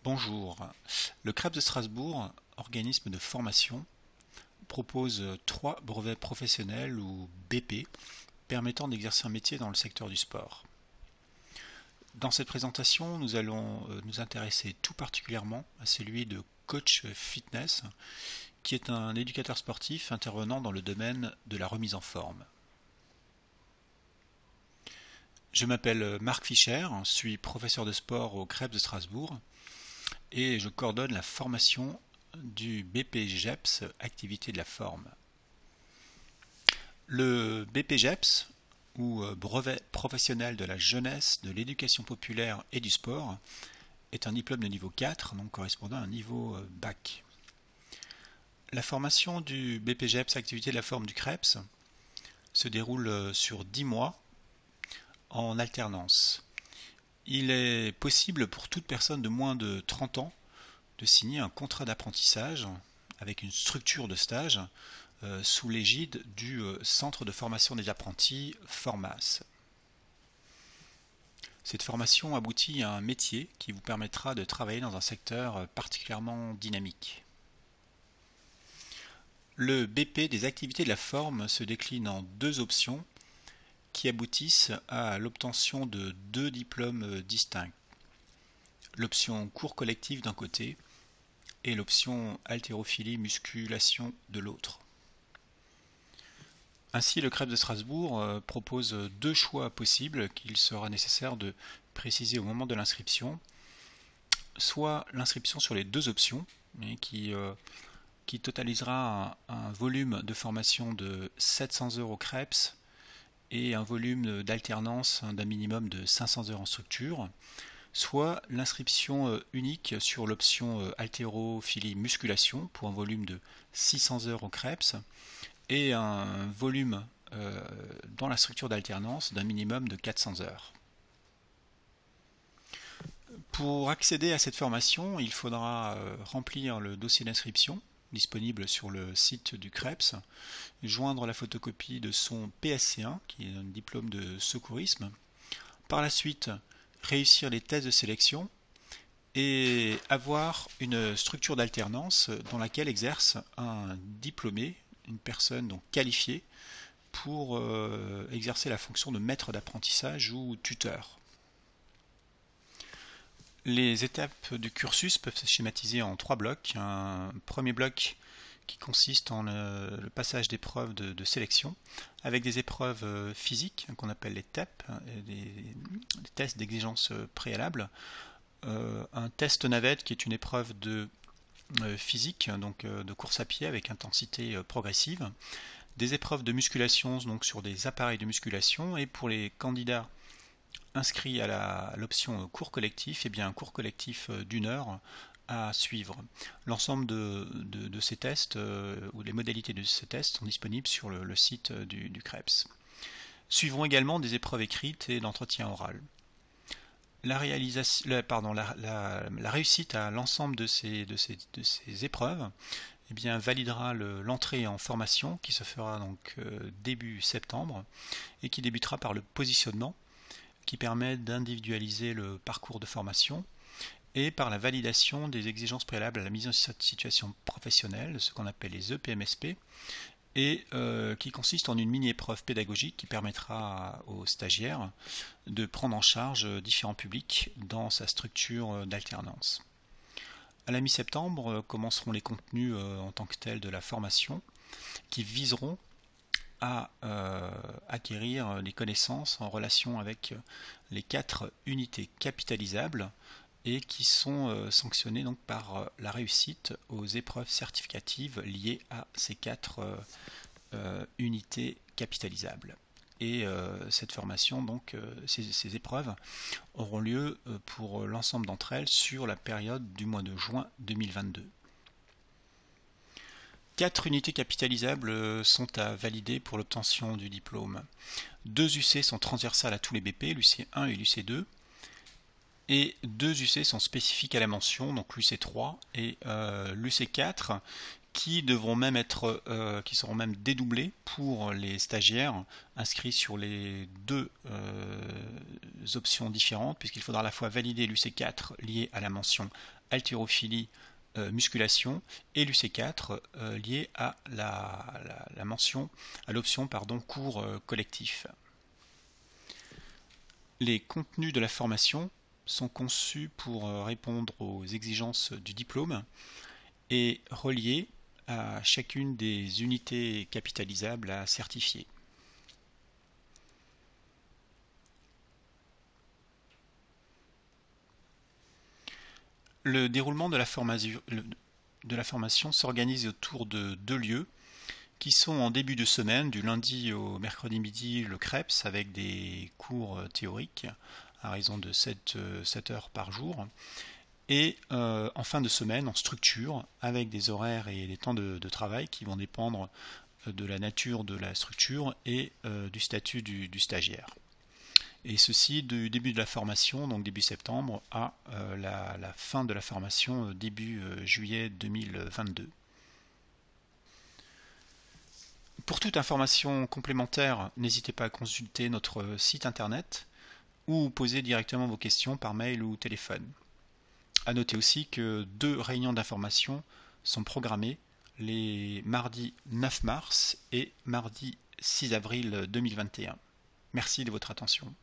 Bonjour. Le CREPS de Strasbourg, organisme de formation, propose 3 brevets professionnels ou BP permettant d'exercer un métier dans le secteur du sport. Dans cette présentation, nous allons nous intéresser tout particulièrement à celui de coach fitness, qui est un éducateur sportif intervenant dans le domaine de la remise en forme. Je m'appelle Marc Fischer, je suis professeur de sport au CREPS de Strasbourg et je coordonne la formation du BPGEPS Activité de la forme. Le BPGEPS, ou Brevet professionnel de la jeunesse, de l'éducation populaire et du sport, est un diplôme de niveau 4, donc correspondant à un niveau bac. La formation du BPGEPS Activité de la forme du CREPS se déroule sur 10 mois en alternance. Il est possible pour toute personne de moins de 30 ans de signer un contrat d'apprentissage avec une structure de stage sous l'égide du Centre de formation des apprentis Formas. Cette formation aboutit à un métier qui vous permettra de travailler dans un secteur particulièrement dynamique. Le BP des activités de la forme se décline en 2 options qui aboutissent à l'obtention de 2 diplômes distincts. L'option cours collectif d'un côté et l'option haltérophilie musculation de l'autre. Ainsi, le CREPS de Strasbourg propose 2 choix possibles qu'il sera nécessaire de préciser au moment de l'inscription. Soit l'inscription sur les 2 options, qui totalisera un volume de formation de 700 heures au CREPS et un volume d'alternance d'un minimum de 500 heures en structure, soit l'inscription unique sur l'option haltérophilie musculation pour un volume de 600 heures au CREPS et un volume dans la structure d'alternance d'un minimum de 400 heures. Pour accéder à cette formation, il faudra remplir le dossier d'inscription disponible sur le site du CREPS, joindre la photocopie de son PSC1, qui est un diplôme de secourisme, par la suite réussir les tests de sélection et avoir une structure d'alternance dans laquelle exerce un diplômé, une personne donc qualifiée pour exercer la fonction de maître d'apprentissage ou tuteur. Les étapes du cursus peuvent se schématiser en 3 blocs. Un premier bloc qui consiste en le passage d'épreuves de sélection avec des épreuves physiques qu'on appelle les TEP, des tests d'exigence préalable. Un test navette qui est une épreuve de physique, donc de course à pied avec intensité progressive. Des épreuves de musculation donc sur des appareils de musculation, et pour les candidats inscrits à l'option cours collectif, et bien un cours collectif d'1 heure à suivre. L'ensemble de ces tests ou les modalités de ces tests sont disponibles sur le site du CREPS. Suivront également des épreuves écrites et d'entretien oral. La réussite à l'ensemble de ces épreuves validera l'entrée en formation qui se fera donc début septembre et qui débutera par le positionnement qui permet d'individualiser le parcours de formation et par la validation des exigences préalables à la mise en situation professionnelle, ce qu'on appelle les EPMSP, et qui consiste en une mini-épreuve pédagogique qui permettra aux stagiaires de prendre en charge différents publics dans sa structure d'alternance. À la mi-septembre commenceront les contenus en tant que tels de la formation qui viseront à acquérir les connaissances en relation avec les 4 unités capitalisables et qui sont sanctionnées donc par la réussite aux épreuves certificatives liées à ces 4 unités capitalisables. Et cette formation, donc ces épreuves, auront lieu pour l'ensemble d'entre elles sur la période du mois de juin 2022. 4 unités capitalisables sont à valider pour l'obtention du diplôme. 2 UC sont transversales à tous les BP, l'UC1 et l'UC2, et 2 UC sont spécifiques à la mention, donc l'UC3 et l'UC4, qui devront même être, qui seront même dédoublés pour les stagiaires inscrits sur les deux options différentes, puisqu'il faudra à la fois valider l'UC4 lié à la mention haltérophilie musculation et l'UC4 lié à la mention, à l'option cours collectif. Les contenus de la formation sont conçus pour répondre aux exigences du diplôme et reliés à chacune des unités capitalisables à certifier. Le déroulement de la formation s'organise autour de 2 lieux qui sont en début de semaine, du lundi au mercredi midi, le CREPS avec des cours théoriques à raison de 7 heures par jour, et en fin de semaine en structure avec des horaires et des temps de travail qui vont dépendre de la nature de la structure et du statut du stagiaire. Et ceci du début de la formation, donc début septembre, à la fin de la formation début juillet 2022. Pour toute information complémentaire, n'hésitez pas à consulter notre site internet ou poser directement vos questions par mail ou téléphone. A noter aussi que 2 réunions d'information sont programmées les mardis 9 mars et mardi 6 avril 2021. Merci de votre attention.